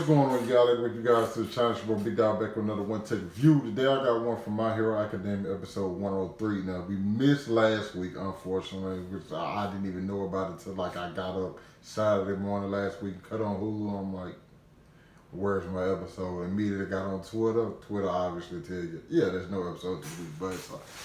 What's going on, y'all? With you guys to the channel. It's your boy Big Dog back with another one take review. Today I got one from My Hero Academia episode 103. Now we missed last week, unfortunately, which I didn't even know about it until like I got up Saturday morning last week, cut on Hulu. I'm like, where's my episode? Immediately got on Twitter. Twitter obviously tells you, yeah, there's no episode this week, but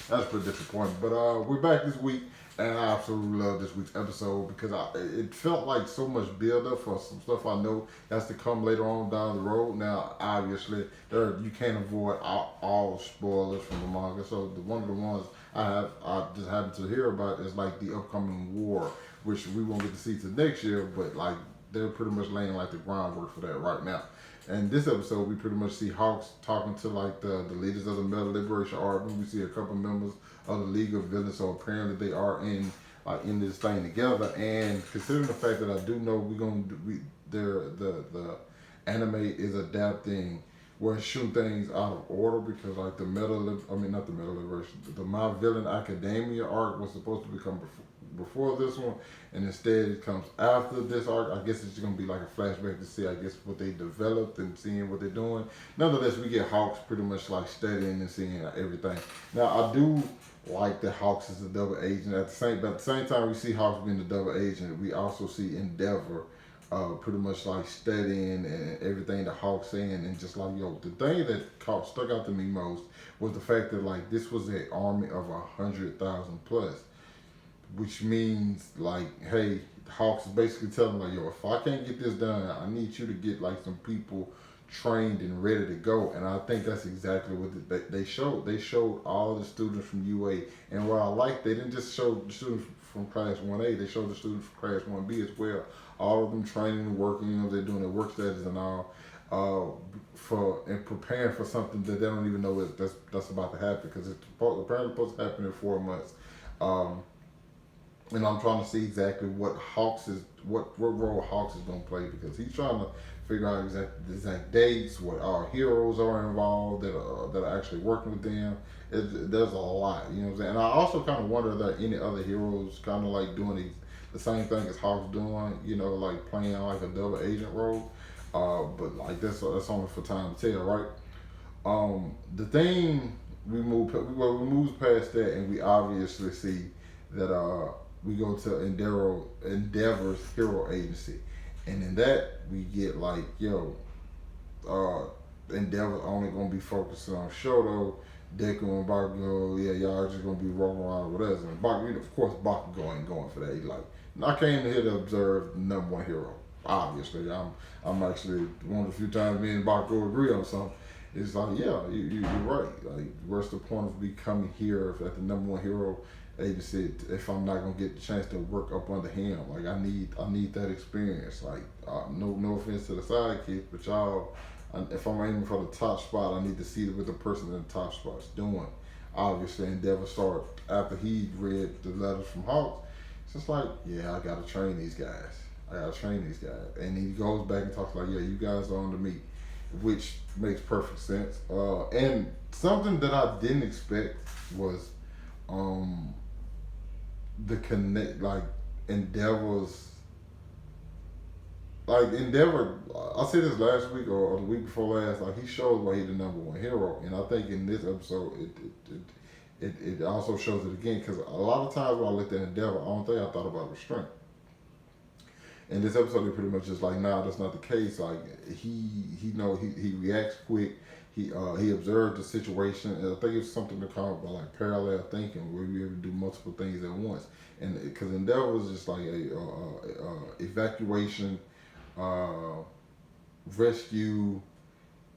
that's pretty disappointing. But we're back this week, and I absolutely love this week's episode because it felt like so much build up for some stuff I know has to come later on down the road. Now, obviously, you can't avoid all spoilers from the manga. So one of the ones I just happened to hear about is like the upcoming war, which we won't get to see till next year, but like they're pretty much laying like the groundwork for that right now. And this episode, we pretty much see Hawks talking to like the leaders of the Metal Liberation Army. We see a couple members of the League of Villains, so apparently they are in this thing together. And considering the fact that I do know the anime is adapting, we're shooting things out of order because like not the Metal Liberation, the My Villain Academia arc was supposed to become before this one, and instead it comes after this arc. I guess it's gonna be like a flashback to see, I guess, what they developed and seeing what they're doing. Nonetheless, we get Hawks pretty much like studying and seeing everything. Now I do like that Hawks is a double agent. At the same time we see Hawks being the double agent, we also see Endeavor pretty much like studying and everything that Hawks saying, and just like the thing that stuck out to me most was the fact that like this was an army of 100,000 plus, which means like, hey, Hawks is basically telling like, if I can't get this done, I need you to get like some people trained and ready to go. And I think that's exactly what they showed. They showed all the students from UA, and what I like, they didn't just show the students from class 1A, they showed the students from class 1B as well. All of them training and working, they're doing their work studies and all, and preparing for something that they don't even know that's about to happen, because it's apparently supposed to happen in 4 months. And I'm trying to see exactly what role Hawks is going to play, because he's trying to figure out the exact dates, what our heroes are involved that are actually working with them. There's a lot, you know what I'm saying? And I also kind of wonder if there are any other heroes kind of like doing the same thing as Hawks doing, like playing like a double agent role. But like that's only for time to tell, right? The thing we move past that, and we obviously see that we go to Endeavor's Hero Agency, and in that we get like, Endeavor only gonna be focusing on Shoto, Deku and Bakugo. Yeah, y'all just gonna be rolling around with us. And Bakugo, of course, Bakugo ain't going for that. He's like, I came here to observe the number one hero. Obviously, I'm actually one of the few times me and Bakugo agree on something. It's like, yeah, you're right. Like, what's the point of me coming here at the number one hero agency if I'm not gonna get the chance to work up under him? Like, I need that experience. Like, no offense to the sidekicks, but y'all, if I'm aiming for the top spot, I need to see what the person in the top spot's doing. Obviously, Endeavor started after he read the letters from Hawks. It's just like, yeah, I gotta train these guys. And he goes back and talks like, yeah, you guys are under me, which makes perfect sense. And something that I didn't expect was the connect, like Endeavor's, like Endeavor. I said this last week or the week before last. Like, he shows why he's the number one hero, and I think in this episode it also shows it again, because a lot of times when I looked at Endeavor, the only thing I thought about was strength. In this episode, they pretty much just like, nah, that's not the case. Like, he reacts quick. He observed the situation, and I think it's something to call about like parallel thinking, where you able to do multiple things at once. And because Endeavor was just like a evacuation, rescue,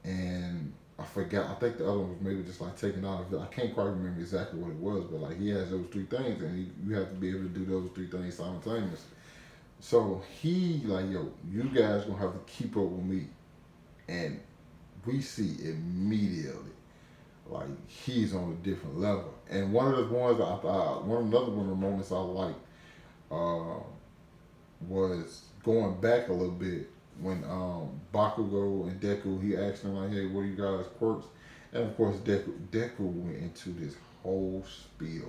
and I forgot. I think the other one was maybe just like taking out of it. I can't quite remember exactly what it was, but like he has those three things, and you have to be able to do those three things simultaneously. So he like, you guys gonna have to keep up with me, and we see immediately like he's on a different level. And one of the ones another one of the moments I liked was going back a little bit when Bakugo and Deku, he asked them like, hey, what are you guys' quirks? And of course Deku went into this whole spiel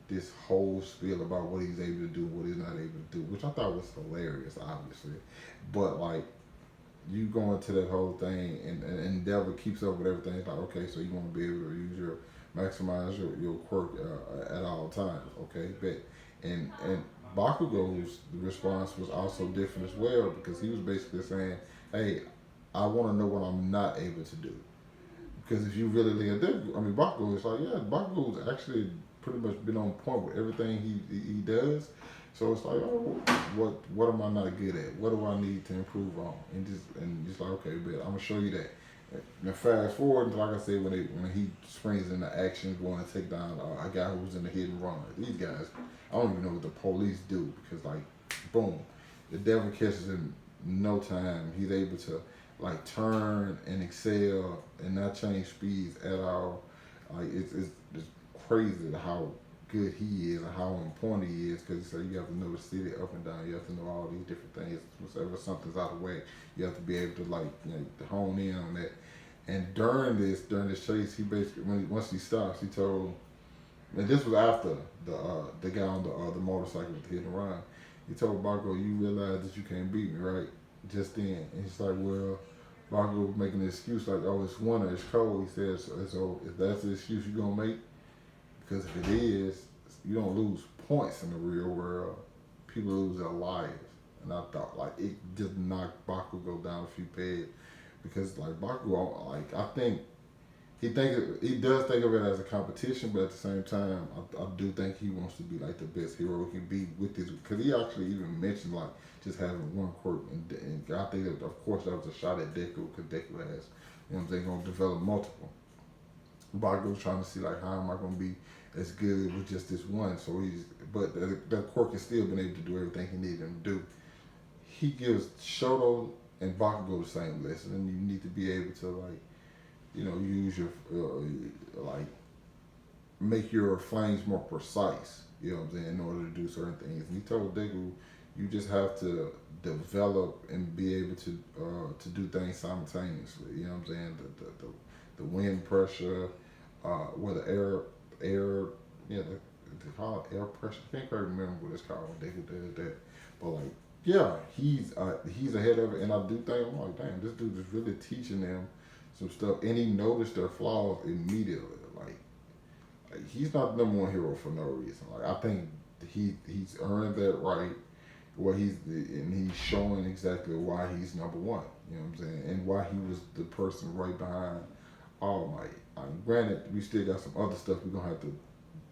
about what he's able to do, what he's not able to do, which I thought was hilarious, obviously. But like, you go into that whole thing, and Endeavor keeps up with everything. It's like, okay, so you want to be able to use your maximize your quirk at all times. Okay, but and Bakugo's response was also different as well because he was basically saying, hey, I want to know what I'm not able to do. Because if you really look at that, I mean, Bakugo is like, yeah, Bakugo's actually pretty much been on point with everything he does. So it's like, oh, what am I not good at? What do I need to improve on? And just like, okay, but I'm gonna show you that. Now fast forward, like I said, when he springs into action, going to take down a guy who was in the hit and run. These guys, I don't even know what the police do because like, boom, the devil catches him no time. He's able to like turn and excel and not change speeds at all. Like it's crazy how good he is and how important he is because so you have to know the city up and down. You have to know all these different things. Whenever something's out of the way, you have to be able to like to hone in on that. And during this chase, he basically once he stops, he told, and this was after the guy on the motorcycle with the hit and run. He told Bakugo, "You realize that you can't beat me, right?" Just then, and he's like, "Well." Bakugo was making an excuse like, "Oh, it's winter, it's cold." He says, "So if that's the excuse you're gonna make, because if it is, you don't lose points in the real world. People lose their lives." And I thought like it just knocked Bakugo down a few pegs because like Bakugo, like I think he does think of it as a competition, but at the same time, I do think he wants to be like the best hero he can be with his. Because he actually even mentioned like just having one quirk, and I think that, of course that was a shot at Deku because Deku has, they're gonna develop multiple. Bakugo's trying to see like how am I gonna be as good with just this one. So but that quirk has still been able to do everything he needed him to do. He gives Shoto and Bakugo the same lesson, and you need to be able to like use your like make your flames more precise. You know what I'm saying? In order to do certain things. And he told Deku, you just have to develop and be able to do things simultaneously. You know what I'm saying? The wind pressure, where the air, they call it air pressure. I can't quite remember what it's called when Deku does that. But like, yeah, he's ahead of it, and I do think I'm like, damn, this dude is really teaching them some stuff, and he noticed their flaws immediately. Like he's not the number one hero for no reason. Like I think he's earned that right. He's showing exactly why he's number one. You know what I'm saying, and why he was the person right behind All Might. Granted, we still got some other stuff we're gonna have to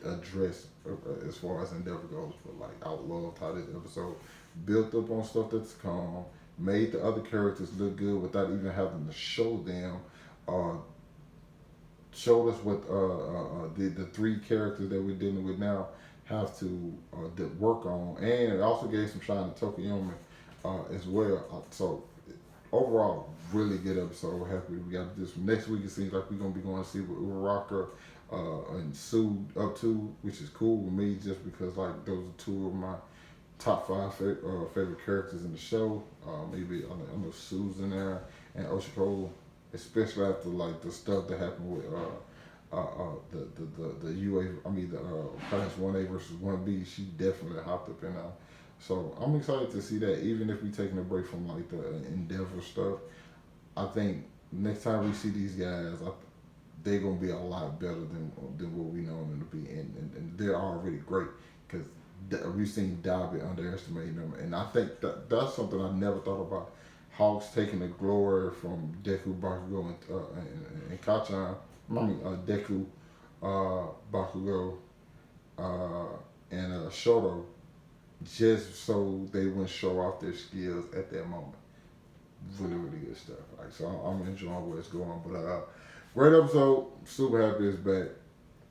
address as far as Endeavor goes. But like I loved how this episode built up on stuff that's come, made the other characters look good without even having to show them. Uh, Showed us what the three characters that we're dealing with now have to work on, and it also gave some shine to Tokiyama as well. So overall, really good episode. We're happy we got this. Next week it seems like we're gonna be going to see what Uraraka and Sue up to, which is cool with me just because like those are two of my top five favorite characters in the show. Maybe I know Sue's in there and Oshiko, especially after like the stuff that happened with the UA. I mean the class 1A versus 1B. She definitely hopped up in there. So I'm excited to see that. Even if we taking a break from like the Endeavor stuff, I think next time we see these guys, they're gonna be a lot better than what we know them to be, and they're already great because we've seen Dobby underestimating them, and I think that's something I never thought about. Hawks taking the glory from Deku, Bakugo, and Kachan. I mean Deku, Bakugo, and Shoto, just so they wouldn't show off their skills at that moment. Really, really good stuff. Like so, I'm enjoying where it's going. But great episode. Super happy it's back.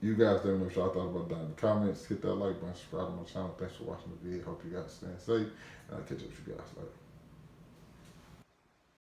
You guys let me know what y'all thought about that in the comments. Hit that like button, subscribe to my channel. Thanks for watching the video. Hope you guys staying safe. And I'll catch up with you guys later.